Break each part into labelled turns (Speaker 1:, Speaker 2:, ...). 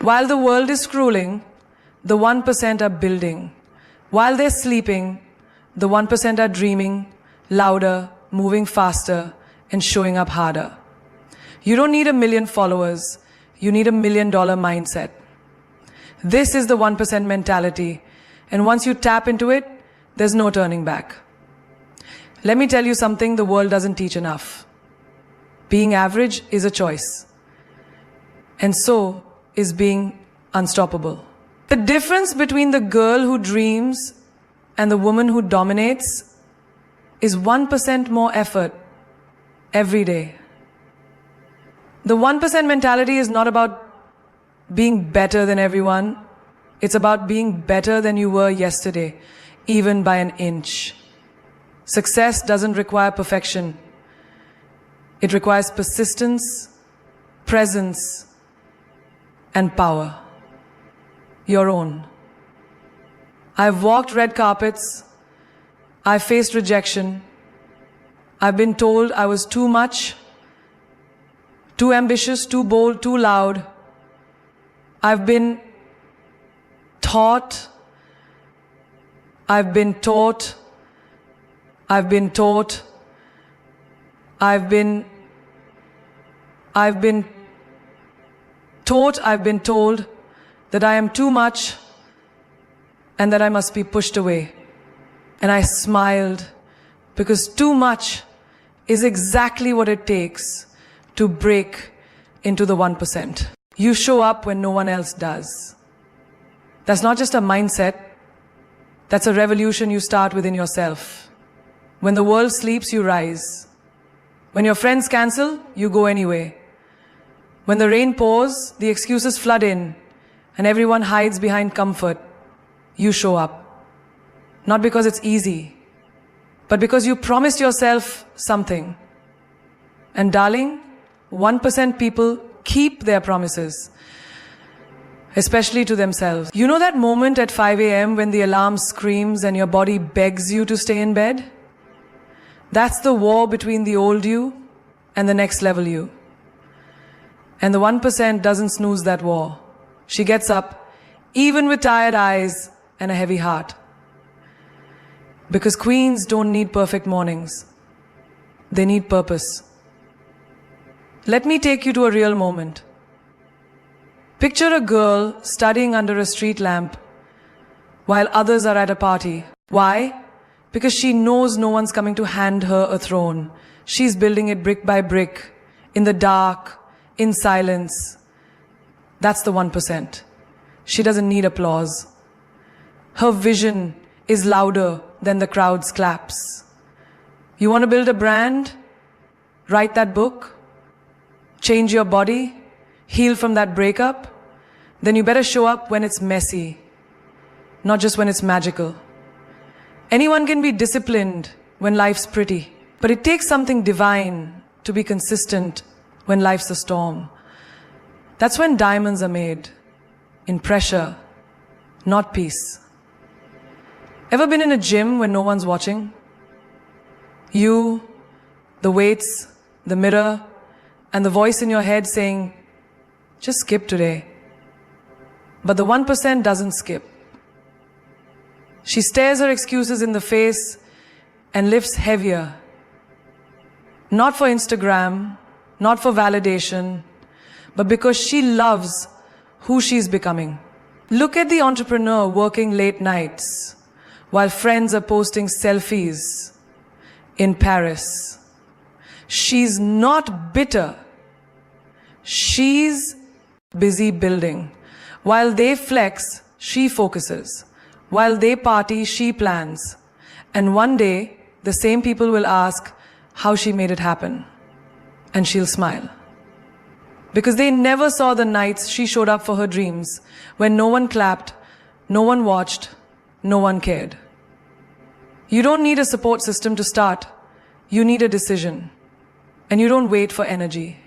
Speaker 1: While the world is scrolling, the 1% are building. While they're sleeping, the 1% are dreaming, louder, moving faster, and showing up harder. You don't need 1 million followers. You need $1 million mindset. This is the 1% mentality. And once you tap into it, there's no turning back. Let me tell you something the world doesn't teach enough. Being average is a choice. And so is being unstoppable. The difference between the girl who dreams and the woman who dominates is 1% more effort every day. The 1% mentality is not about being better than everyone. It's about being better than you were yesterday, even by an inch. Success doesn't require perfection. It requires persistence, presence, and power. Your own. I've walked red carpets. I've faced rejection. I've been told I was too much, too ambitious, too bold, too loud. I've been taught. I've been taught. I've been taught. I've been taught. I've been told that I am too much and that I must be pushed away. And I smiled because too much is exactly what it takes to break into the 1%. You show up when no one else does. That's not just a mindset. That's a revolution you start within yourself. When the world sleeps, you rise. When your friends cancel, you go anyway. When the rain pours, the excuses flood in, and everyone hides behind comfort, you show up. Not because it's easy, but because you promised yourself something. And darling, 1% people keep their promises, especially to themselves. You know that moment at 5 a.m. when the alarm screams and your body begs you to stay in bed? That's the war between the old you and the next level you. And the 1% doesn't snooze that war. She gets up, even with tired eyes and a heavy heart. Because queens don't need perfect mornings. They need purpose. Let me take you to a real moment. Picture a girl studying under a street lamp while others are at a party. Why? Because she knows no one's coming to hand her a throne. She's building it brick by brick, in the dark, in silence. That's the 1%. She doesn't need applause. Her vision is louder than the crowd's claps. You want to build a brand? Write that book? Change your body? Heal from that breakup? Then you better show up when it's messy, not just when it's magical. Anyone can be disciplined when life's pretty, but it takes something divine to be consistent when life's a storm. That's when diamonds are made, in pressure, not peace. Ever been in a gym when no one's watching? You, the weights, the mirror, and the voice in your head saying, just skip today. But the 1% doesn't skip. She stares her excuses in the face and lifts heavier. Not for Instagram, not for validation, but because she loves who she's becoming. Look at the entrepreneur working late nights while friends are posting selfies in Paris. She's not bitter. She's busy building. While they flex, she focuses. While they party, she plans. And one day, the same people will ask how she made it happen. And she'll smile. Because they never saw the nights she showed up for her dreams, when no one clapped, no one watched, no one cared. You don't need a support system to start. You need a decision. And you don't wait for energy.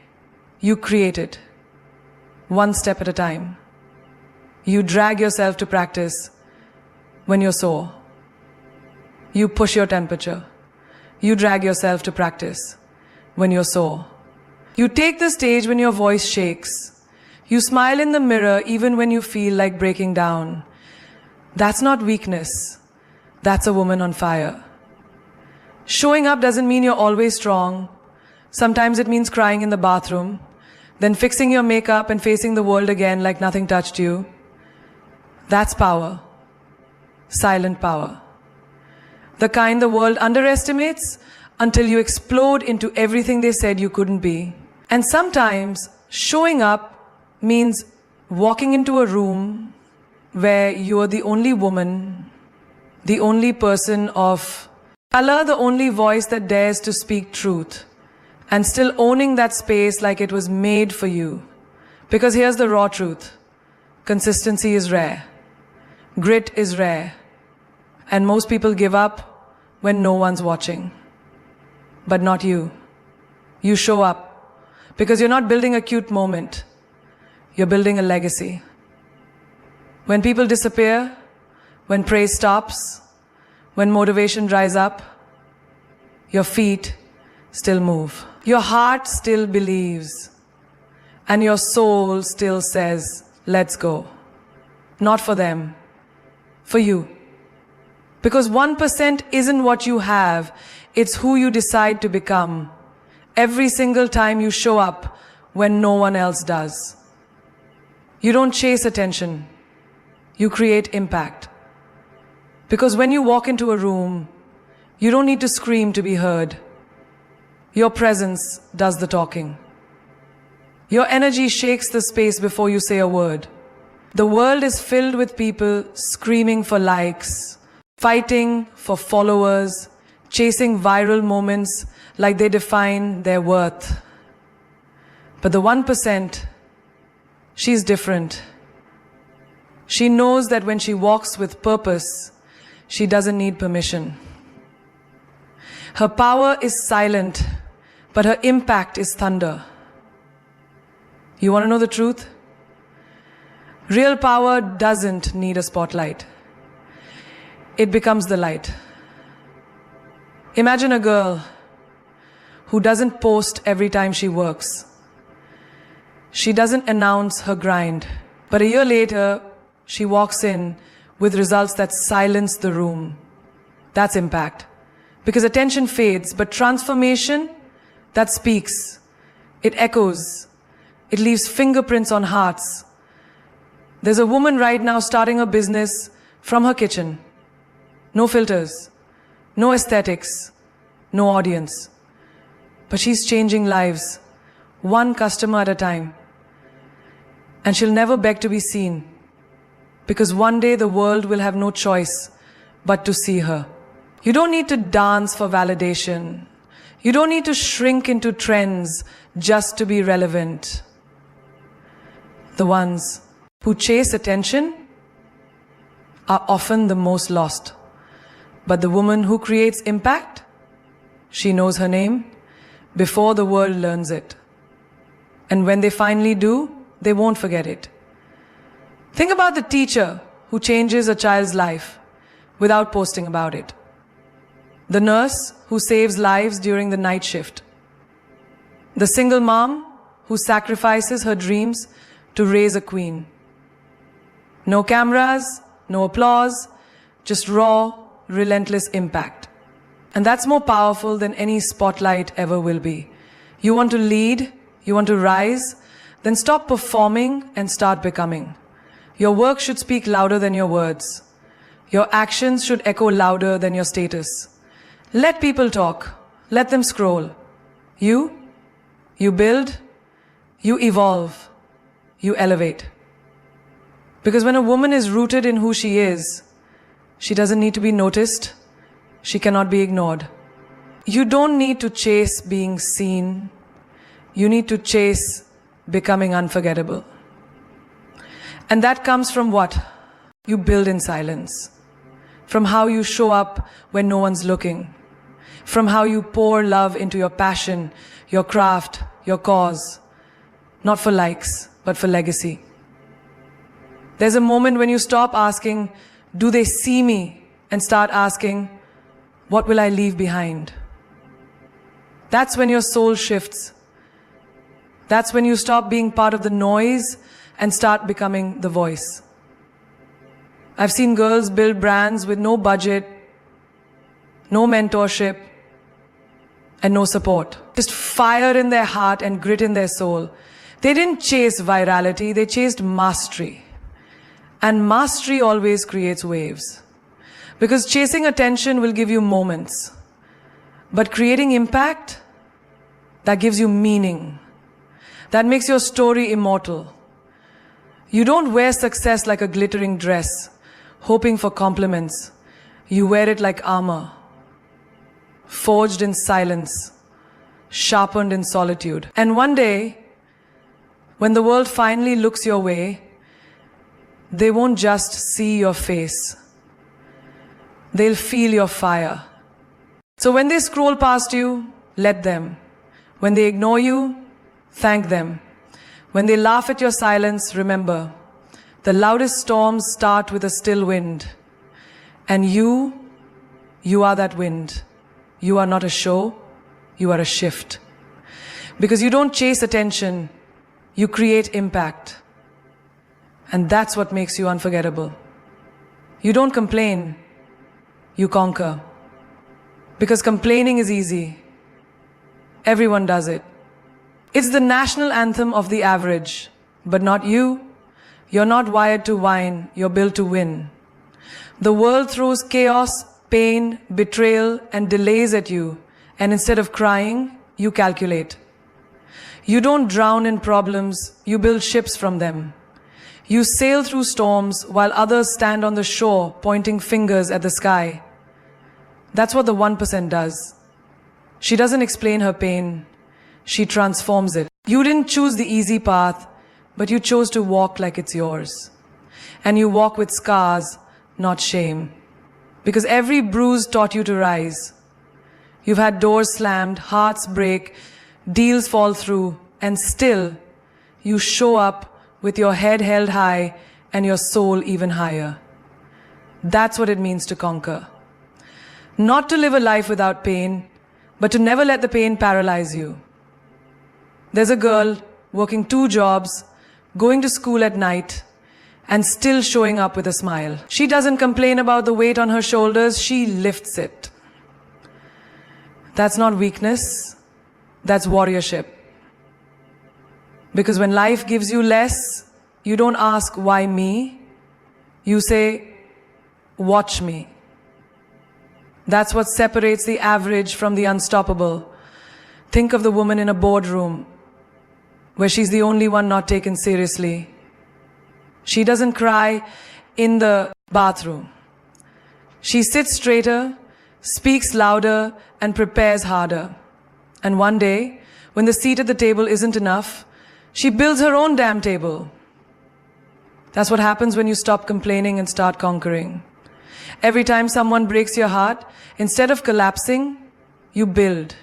Speaker 1: You create it. One step at a time. You drag yourself to practice when you're sore. You push your temperature. You drag yourself to practice when you're sore. You take the stage when your voice shakes. You smile in the mirror even when you feel like breaking down. That's not weakness. That's a woman on fire. Showing up doesn't mean you're always strong. Sometimes it means crying in the bathroom, then fixing your makeup and facing the world again like nothing touched you. That's power. Silent power. The kind the world underestimates until you explode into everything they said you couldn't be. And sometimes showing up means walking into a room where you are the only woman, the only person of color, the only voice that dares to speak truth, and still owning that space like it was made for you. Because here's the raw truth. Consistency is rare. Grit is rare. And most people give up when no one's watching. But not you. You show up because you're not building a cute moment. You're building a legacy. When people disappear, when praise stops, when motivation dries up, your feet still move. Your heart still believes. And your soul still says, let's go. Not for them, for you. Because 1% isn't what you have, it's who you decide to become. Every single time you show up when no one else does. You don't chase attention. You create impact. Because when you walk into a room, you don't need to scream to be heard. Your presence does the talking. Your energy shakes the space before you say a word. The world is filled with people screaming for likes, fighting for followers, chasing viral moments like they define their worth. But the 1%, she's different. She knows that when she walks with purpose, she doesn't need permission. Her power is silent, but her impact is thunder. You want to know the truth? Real power doesn't need a spotlight. It becomes the light. Imagine a girl who doesn't post every time she works. She doesn't announce her grind. But a year later, she walks in with results that silence the room. That's impact. Because attention fades, but transformation, that speaks. It echoes. It leaves fingerprints on hearts. There's a woman right now starting a business from her kitchen. No filters, no aesthetics, no audience. But she's changing lives, one customer at a time. And she'll never beg to be seen, because one day the world will have no choice but to see her. You don't need to dance for validation. You don't need to shrink into trends just to be relevant. The ones who chase attention are often the most lost. But the woman who creates impact, she knows her name before the world learns it. And when they finally do, they won't forget it. Think about the teacher who changes a child's life without posting about it. The nurse who saves lives during the night shift. The single mom who sacrifices her dreams to raise a queen. No cameras, no applause, just raw, relentless impact. And that's more powerful than any spotlight ever will be. You want to lead, you want to rise, then stop performing and start becoming. Your work should speak louder than your words. Your actions should echo louder than your status. Let people talk. Let them scroll. You build, you evolve, you elevate. Because when a woman is rooted in who she is, she doesn't need to be noticed. She cannot be ignored. You don't need to chase being seen. You need to chase becoming unforgettable. And that comes from what? You build in silence. From how you show up when no one's looking. From how you pour love into your passion, your craft, your cause. Not for likes, but for legacy. There's a moment when you stop asking, do they see me? And start asking, what will I leave behind? That's when your soul shifts. That's when you stop being part of the noise and start becoming the voice. I've seen girls build brands with no budget, no mentorship, and no support. Just fire in their heart and grit in their soul. They didn't chase virality, they chased mastery. And mastery always creates waves. Because chasing attention will give you moments. But creating impact, that gives you meaning. That makes your story immortal. You don't wear success like a glittering dress, hoping for compliments. You wear it like armor, forged in silence, sharpened in solitude. And one day, when the world finally looks your way, they won't just see your face. They'll feel your fire. So when they scroll past you, let them. When they ignore you, thank them. When they laugh at your silence, remember, the loudest storms start with a still wind. And you are that wind. You are not a show, you are a shift. Because you don't chase attention, you create impact. And that's what makes you unforgettable. You don't complain, you conquer. Because complaining is easy. Everyone does it. It's the national anthem of the average, but not you. You're not wired to whine, you're built to win. The world throws chaos, pain, betrayal, and delays at you, and instead of crying, you calculate. You don't drown in problems, you build ships from them. You sail through storms while others stand on the shore pointing fingers at the sky. That's what the 1% does. She doesn't explain her pain, she transforms it. You didn't choose the easy path, but you chose to walk like it's yours. And you walk with scars, not shame. Because every bruise taught you to rise. You've had doors slammed, hearts break, deals fall through, and still you show up with your head held high and your soul even higher. That's what it means to conquer. Not to live a life without pain, but to never let the pain paralyze you. There's a girl working 2 jobs, going to school at night, and still showing up with a smile. She doesn't complain about the weight on her shoulders, she lifts it. That's not weakness, that's warriorship. Because when life gives you less, you don't ask, why me? You say, watch me. That's what separates the average from the unstoppable. Think of the woman in a boardroom where she's the only one not taken seriously. She doesn't cry in the bathroom. She sits straighter, speaks louder, and prepares harder. And one day, when the seat at the table isn't enough, she builds her own damn table. That's what happens when you stop complaining and start conquering. Every time someone breaks your heart, instead of collapsing, you build.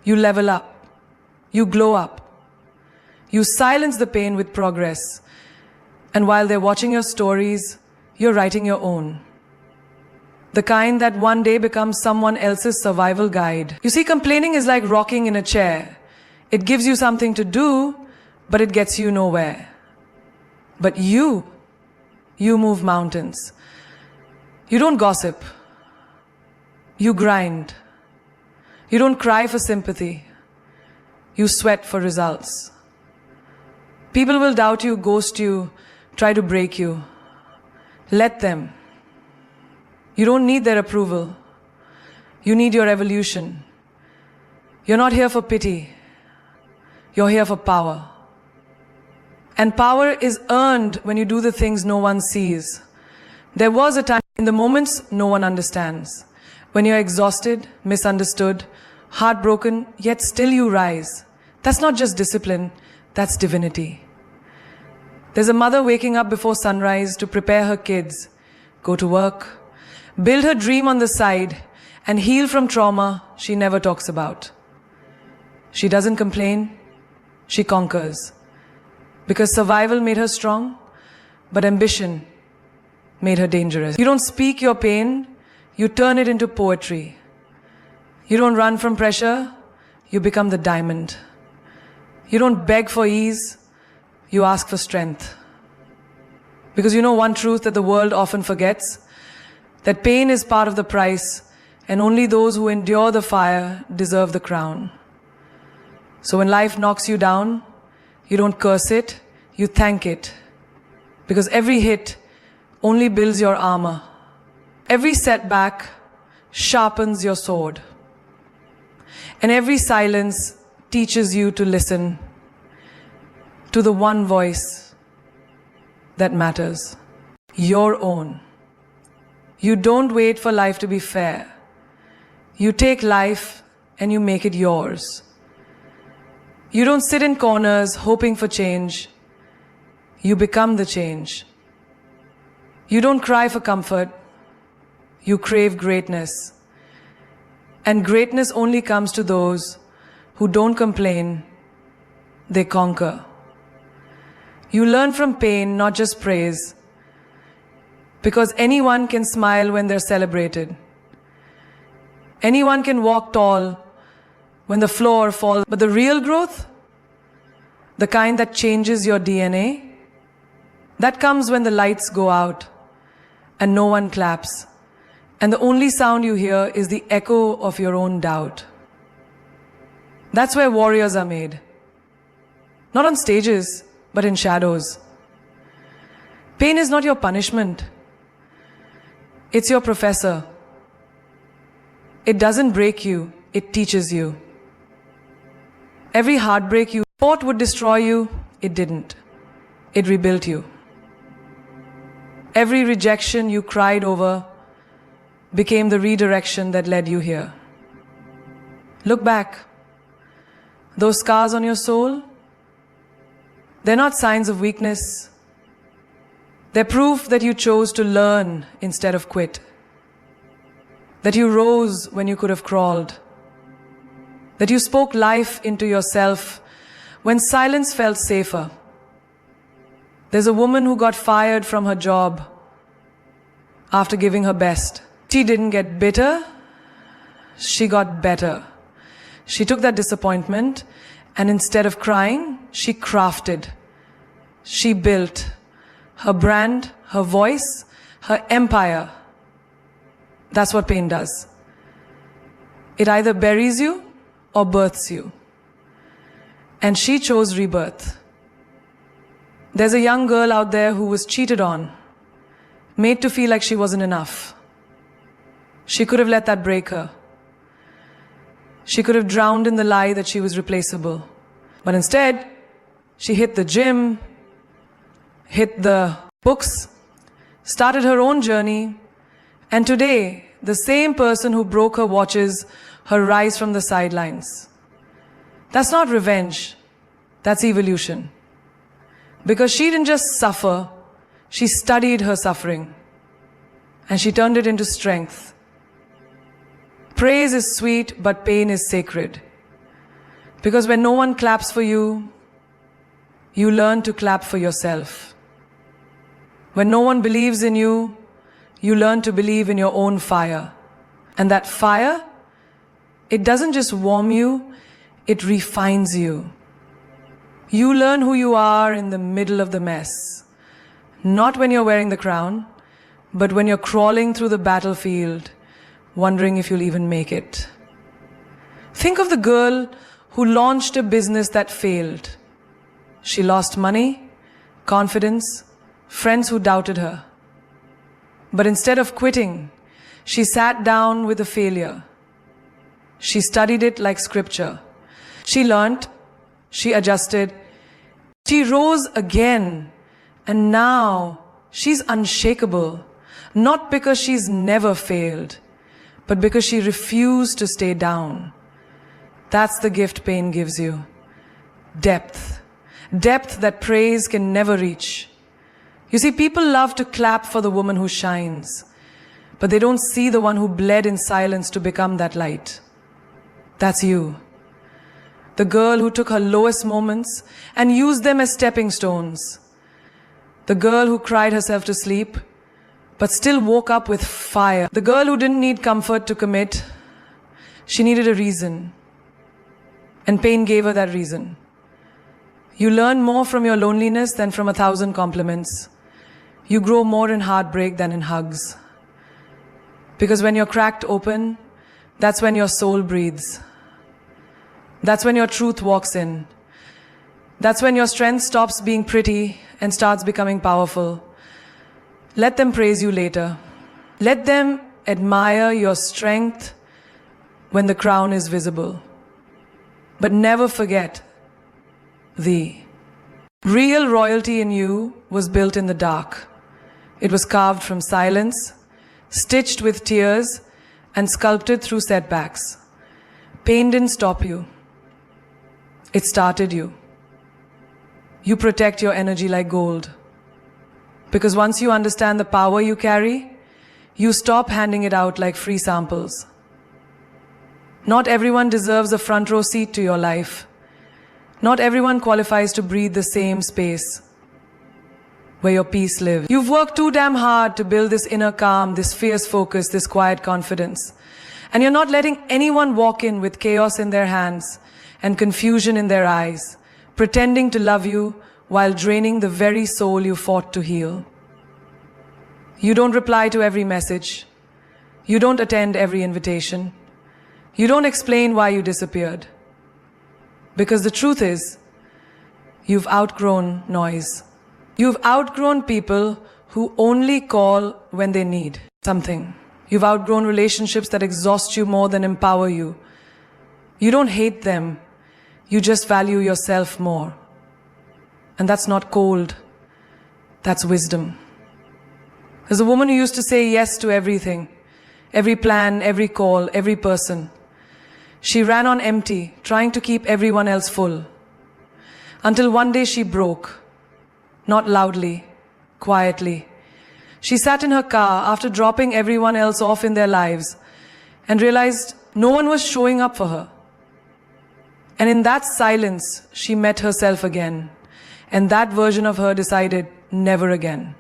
Speaker 1: You level up. You glow up. You silence the pain with progress. And while they're watching your stories, you're writing your own. The kind that one day becomes someone else's survival guide. You see, complaining is like rocking in a chair. It gives you something to do, but it gets you nowhere. But you move mountains. You don't gossip. You grind. You don't cry for sympathy. You sweat for results. People will doubt you, ghost you, try to break you. Let them. You don't need their approval. You need your evolution. You're not here for pity. You're here for power. And power is earned when you do the things no one sees. There was a time in the moments no one understands. When you're exhausted, misunderstood, heartbroken, yet still you rise. That's not just discipline, that's divinity. There's a mother waking up before sunrise to prepare her kids, go to work, build her dream on the side, and heal from trauma she never talks about. She doesn't complain, she conquers. Because survival made her strong, but ambition made her dangerous. You don't speak your pain, you turn it into poetry. You don't run from pressure, you become the diamond. You don't beg for ease, you ask for strength. Because you know one truth that the world often forgets, that pain is part of the price, and only those who endure the fire deserve the crown. So when life knocks you down, you don't curse it, you thank it. Because every hit only builds your armor. Every setback sharpens your sword. And every silence teaches you to listen to the one voice that matters, your own. You don't wait for life to be fair. You take life and you make it yours. You don't sit in corners hoping for change. You become the change. You don't cry for comfort. You crave greatness. And greatness only comes to those who don't complain, they conquer. You learn from pain, not just praise, because anyone can smile when they're celebrated. Anyone can walk tall when the floor falls, but the real growth, the kind that changes your DNA, that comes when the lights go out and no one claps, and the only sound you hear is the echo of your own doubt. That's where warriors are made. Not on stages, but in shadows. Pain is not your punishment. It's your professor. It doesn't break you, it teaches you. Every heartbreak you thought would destroy you, it didn't. It rebuilt you. Every rejection you cried over became the redirection that led you here. Look back. Those scars on your soul, they're not signs of weakness. They're proof that you chose to learn instead of quit. That you rose when you could have crawled. That you spoke life into yourself when silence felt safer. There's a woman who got fired from her job after giving her best. She didn't get bitter, she got better. She took that disappointment and instead of crying, she crafted. She built her brand, her voice, her empire. That's what pain does. It either buries you or births you. And she chose rebirth. There's a young girl out there who was cheated on, made to feel like she wasn't enough. She could have let that break her. She could have drowned in the lie that she was replaceable. But instead, she hit the gym, hit the books, started her own journey, and today, the same person who broke her watches her rise from the sidelines. That's not revenge, that's evolution. Because she didn't just suffer, she studied her suffering, and she turned it into strength. Praise is sweet, but pain is sacred. Because when no one claps for you, you learn to clap for yourself. When no one believes in you, you learn to believe in your own fire. And that fire, it doesn't just warm you, it refines you. You learn who you are in the middle of the mess. Not when you're wearing the crown, but when you're crawling through the battlefield, wondering if you'll even make it. Think of the girl who launched a business that failed. She lost money, confidence, friends who doubted her. But instead of quitting, she sat down with the failure. She studied it like scripture. She learnt, she adjusted, she rose again, and now she's unshakable, not because she's never failed, but because she refused to stay down. That's the gift pain gives you. Depth. Depth that praise can never reach. You see, people love to clap for the woman who shines, but they don't see the one who bled in silence to become that light. That's you. The girl who took her lowest moments and used them as stepping stones. The girl who cried herself to sleep, but still woke up with fire. The girl who didn't need comfort to commit. She needed a reason. And pain gave her that reason. You learn more from your loneliness than from 1,000 compliments. You grow more in heartbreak than in hugs. Because when you're cracked open, that's when your soul breathes. That's when your truth walks in. That's when your strength stops being pretty and starts becoming powerful. Let them praise you later. Let them admire your strength when the crown is visible. But never forget, the real royalty in you was built in the dark. It was carved from silence, stitched with tears, and sculpted through setbacks. Pain didn't stop you. It started you. You protect your energy like gold. Because once you understand the power you carry, you stop handing it out like free samples. Not everyone deserves a front row seat to your life. Not everyone qualifies to breathe the same space where your peace lives. You've worked too damn hard to build this inner calm, this fierce focus, this quiet confidence. And you're not letting anyone walk in with chaos in their hands and confusion in their eyes, pretending to love you while draining the very soul you fought to heal. You don't reply to every message. You don't attend every invitation. You don't explain why you disappeared. Because the truth is, you've outgrown noise. You've outgrown people who only call when they need something. You've outgrown relationships that exhaust you more than empower you. You don't hate them. You just value yourself more. And that's not cold. That's wisdom. There's a woman who used to say yes to everything, every plan, every call, every person. She ran on empty, trying to keep everyone else full. Until one day she broke. Not loudly, quietly. She sat in her car after dropping everyone else off in their lives and realized no one was showing up for her. And in that silence, she met herself again. And that version of her decided never again.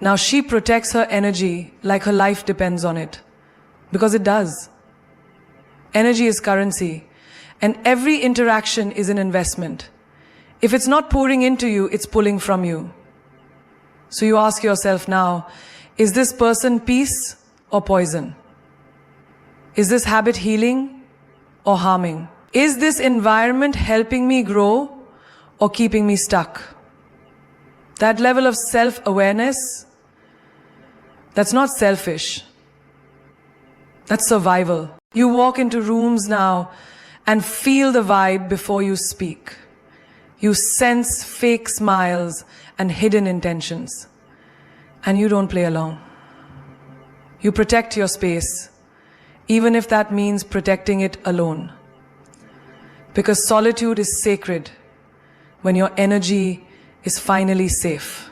Speaker 1: Now she protects her energy like her life depends on it. Because it does. Energy is currency. And every interaction is an investment. If it's not pouring into you, it's pulling from you. So you ask yourself now, is this person peace or poison? Is this habit healing or harming? Is this environment helping me grow or keeping me stuck? That level of self-awareness, that's not selfish. That's survival. You walk into rooms now and feel the vibe before you speak. You sense fake smiles and hidden intentions. And you don't play along. You protect your space, even if that means protecting it alone. Because solitude is sacred when your energy is finally safe.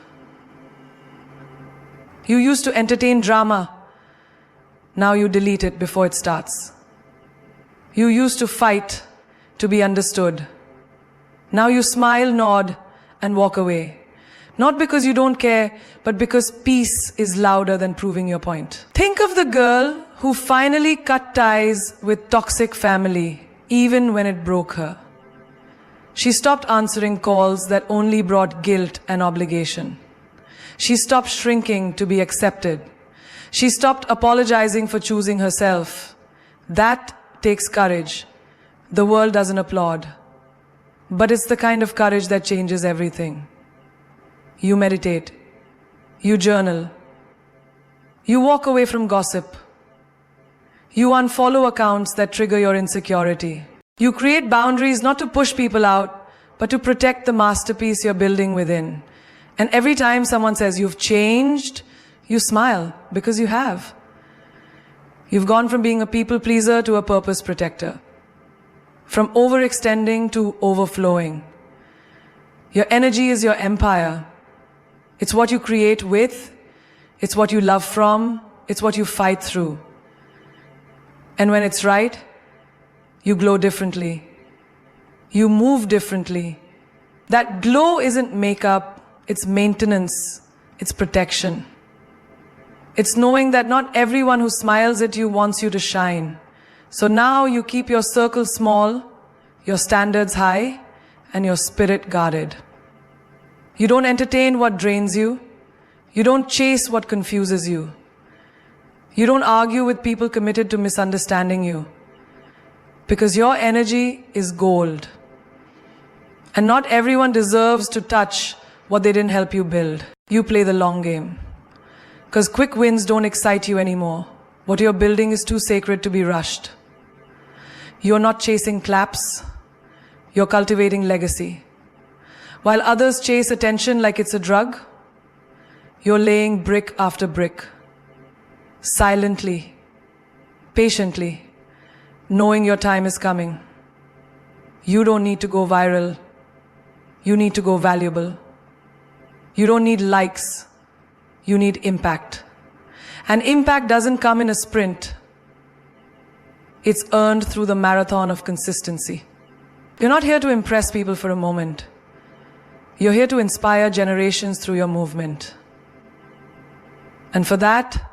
Speaker 1: You used to entertain drama. Now you delete it before it starts. You used to fight to be understood. Now you smile, nod, and walk away. Not because you don't care, but because peace is louder than proving your point. Think of the girl who finally cut ties with toxic family, even when it broke her. She stopped answering calls that only brought guilt and obligation. She stopped shrinking to be accepted. She stopped apologizing for choosing herself. That takes courage. The world doesn't applaud. But it's the kind of courage that changes everything. You meditate. You journal. You walk away from gossip. You unfollow accounts that trigger your insecurity. You create boundaries not to push people out, but to protect the masterpiece you're building within. And every time someone says you've changed, you smile because you have. You've gone from being a people pleaser to a purpose protector. From overextending to overflowing. Your energy is your empire. It's what you create with, it's what you love from, it's what you fight through. And when it's right, you glow differently. You move differently. That glow isn't makeup, it's maintenance, it's protection. It's knowing that not everyone who smiles at you wants you to shine. So now you keep your circle small, your standards high, and your spirit guarded. You don't entertain what drains you. You don't chase what confuses you. You don't argue with people committed to misunderstanding you. Because your energy is gold. And not everyone deserves to touch what they didn't help you build. You play the long game. Because quick wins don't excite you anymore. What you're building is too sacred to be rushed. You're not chasing claps. You're cultivating legacy. While others chase attention like it's a drug, you're laying brick after brick. Silently, patiently, knowing your time is coming. You don't need to go viral. You need to go valuable. You don't need likes. You need impact. And impact doesn't come in a sprint. It's earned through the marathon of consistency. You're not here to impress people for a moment. You're here to inspire generations through your movement. And for that,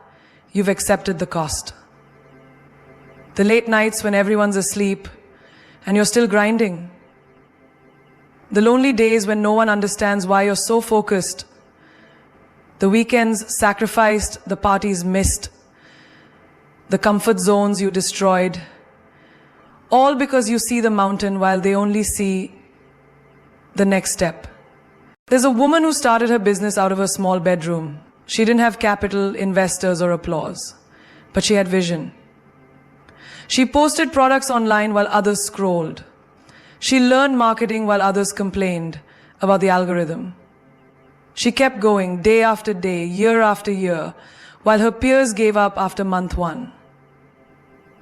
Speaker 1: you've accepted the cost. The late nights when everyone's asleep and you're still grinding. The lonely days when no one understands why you're so focused. The weekends sacrificed, the parties missed. The comfort zones you destroyed. All because you see the mountain while they only see the next step. There's a woman who started her business out of a small bedroom. She didn't have capital, investors, or applause, but she had vision. She posted products online while others scrolled. She learned marketing while others complained about the algorithm. She kept going day after day, year after year, while her peers gave up after month one.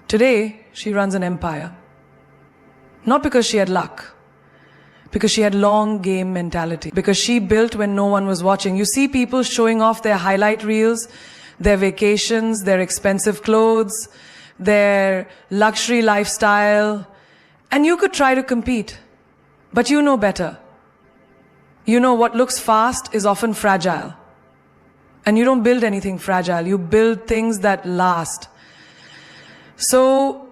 Speaker 1: Today, she runs an empire. Not because she had luck, because she had long game mentality, because she built when no one was watching. You see people showing off their highlight reels, their vacations, their expensive clothes, their luxury lifestyle, and you could try to compete, but you know better. You know what looks fast is often fragile. And you don't build anything fragile, you build things that last. So,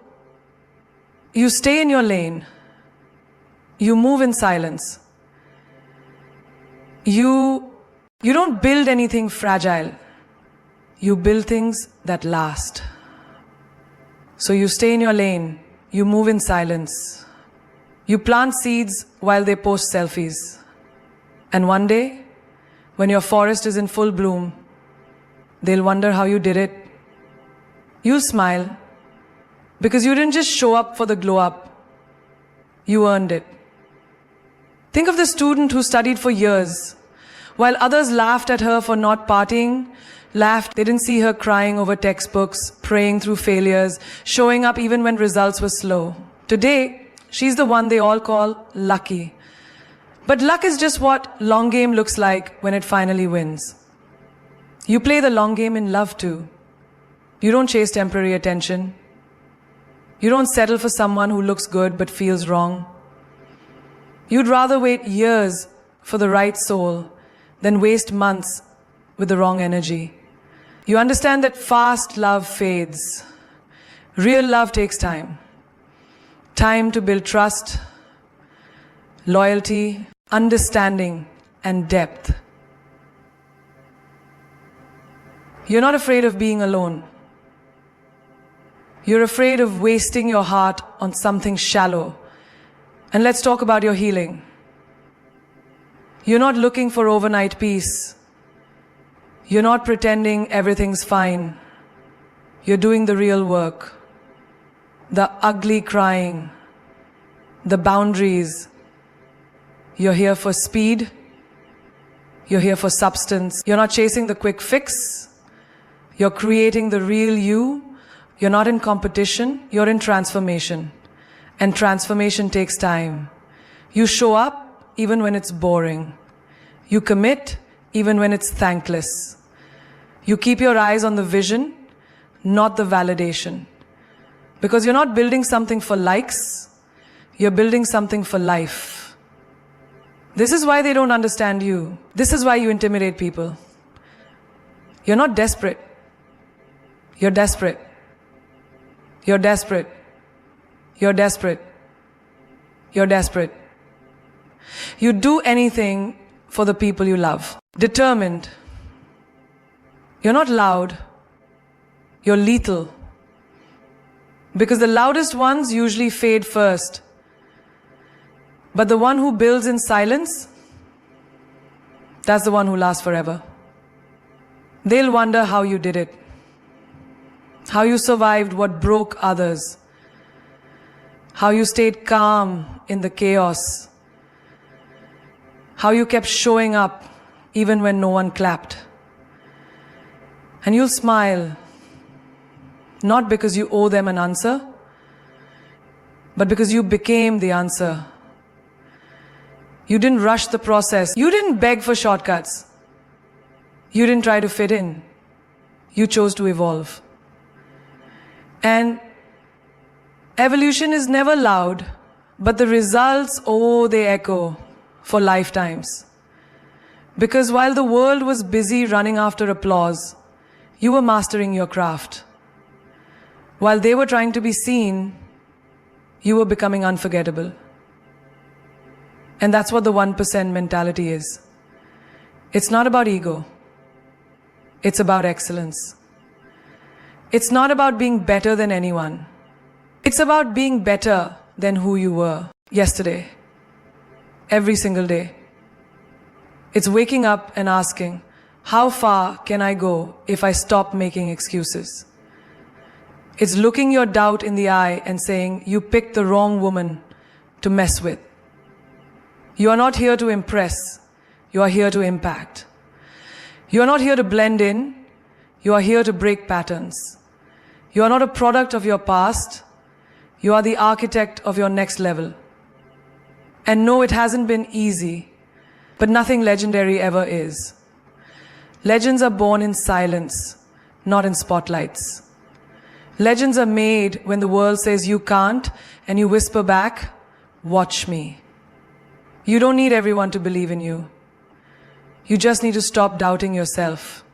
Speaker 1: you stay in your lane. You move in silence. You don't build anything fragile. You build things that last. So you stay in your lane. You move in silence. You plant seeds while they post selfies. And one day, when your forest is in full bloom, they'll wonder how you did it. You'll smile. Because you didn't just show up for the glow up. You earned it. Think of the student who studied for years. While others laughed at her for not partying, they didn't see her crying over textbooks, praying through failures, showing up even when results were slow. Today, she's the one they all call lucky. But luck is just what long game looks like when it finally wins. You play the long game in love too. You don't chase temporary attention. You don't settle for someone who looks good but feels wrong. You'd rather wait years for the right soul than waste months with the wrong energy. You understand that fast love fades. Real love takes time. Time to build trust, loyalty, understanding, and depth. You're not afraid of being alone. You're afraid of wasting your heart on something shallow. And let's talk about your healing. You're not looking for overnight peace. You're not pretending everything's fine. You're doing the real work. The ugly crying. The boundaries. You're here for speed. You're here for substance. You're not chasing the quick fix. You're creating the real you. You're not in competition. You're in transformation. And transformation takes time. You show up even when it's boring. You commit even when it's thankless. You keep your eyes on the vision, not the validation. Because you're not building something for likes, you're building something for life. This is why they don't understand you. This is why you intimidate people. You're not desperate. You're desperate. You're desperate. You're desperate. You're desperate. You'd do anything for the people you love. Determined. You're not loud. You're lethal. Because the loudest ones usually fade first. But the one who builds in silence, that's the one who lasts forever. They'll wonder how you did it. How you survived what broke others. How you stayed calm in the chaos. How you kept showing up even when no one clapped. And you'll smile, not because you owe them an answer, but because you became the answer. You didn't rush the process. You didn't beg for shortcuts. You didn't try to fit in. You chose to evolve. And evolution is never loud, but the results, oh, they echo for lifetimes. Because while the world was busy running after applause, you were mastering your craft. While they were trying to be seen, you were becoming unforgettable. And that's what the 1% mentality is. It's not about ego. It's about excellence. It's not about being better than anyone. It's about being better than who you were yesterday, every single day. It's waking up and asking, how far can I go if I stop making excuses? It's looking your doubt in the eye and saying, you picked the wrong woman to mess with. You are not here to impress. You are here to impact. You are not here to blend in. You are here to break patterns. You are not a product of your past. You are the architect of your next level. And no, it hasn't been easy, but nothing legendary ever is. Legends are born in silence, not in spotlights. Legends are made when the world says you can't, and you whisper back, watch me. You don't need everyone to believe in you. You just need to stop doubting yourself.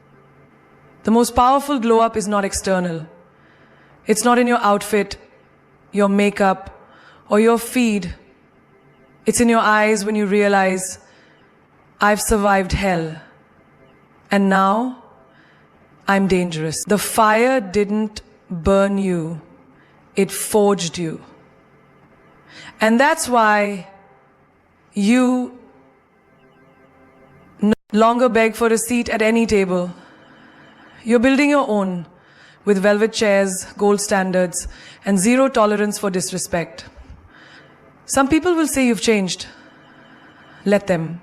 Speaker 1: The most powerful glow up is not external. It's not in your outfit, your makeup, or your feed. It's in your eyes when you realize, I've survived hell. And now, I'm dangerous. The fire didn't burn you. It forged you. And that's why you no longer beg for a seat at any table. You're building your own with velvet chairs, gold standards, and zero tolerance for disrespect. Some people will say you've changed. Let them.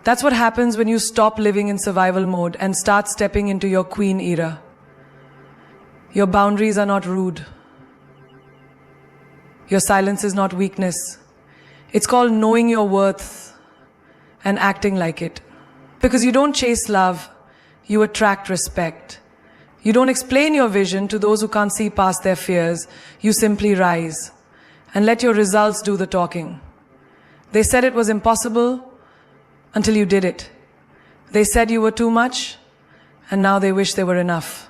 Speaker 1: That's what happens when you stop living in survival mode and start stepping into your queen era. Your boundaries are not rude. Your silence is not weakness. It's called knowing your worth and acting like it. Because you don't chase love, you attract respect. You don't explain your vision to those who can't see past their fears. You simply rise and let your results do the talking. They said it was impossible until you did it. They said you were too much, and now they wish they were enough.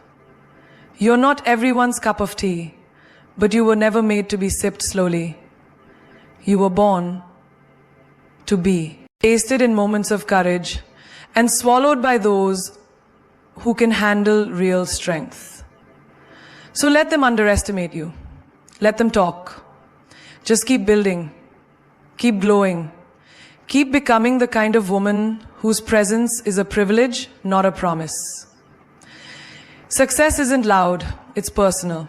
Speaker 1: You're not everyone's cup of tea, but you were never made to be sipped slowly. You were born to be. Tasted in moments of courage and swallowed by those who can handle real strength. So let them underestimate you. Let them talk. Just keep building. Keep glowing. Keep becoming the kind of woman whose presence is a privilege, not a promise. Success isn't loud, it's personal.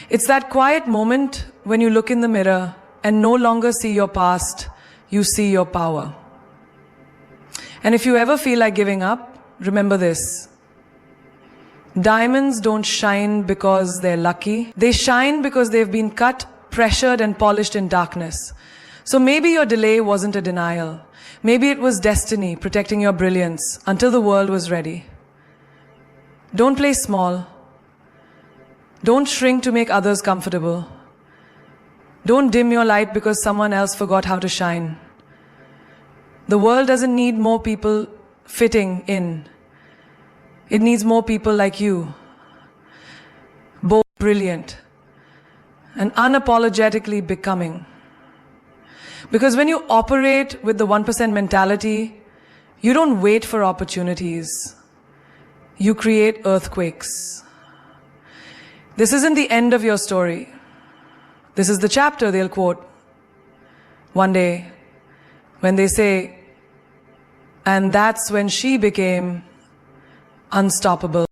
Speaker 1: It's that quiet moment when you look in the mirror and no longer see your past, you see your power. And if you ever feel like giving up, remember this. Diamonds don't shine because they're lucky. They shine because they've been cut, pressured, and polished in darkness. So maybe your delay wasn't a denial. Maybe it was destiny protecting your brilliance until the world was ready. Don't play small. Don't shrink to make others comfortable. Don't dim your light because someone else forgot how to shine. The world doesn't need more people fitting in. It needs more people like you. Bold, brilliant, and unapologetically becoming. Because when you operate with the 1% mentality, you don't wait for opportunities. You create earthquakes. This isn't the end of your story. This is the chapter they'll quote one day when they say, and that's when she became unstoppable.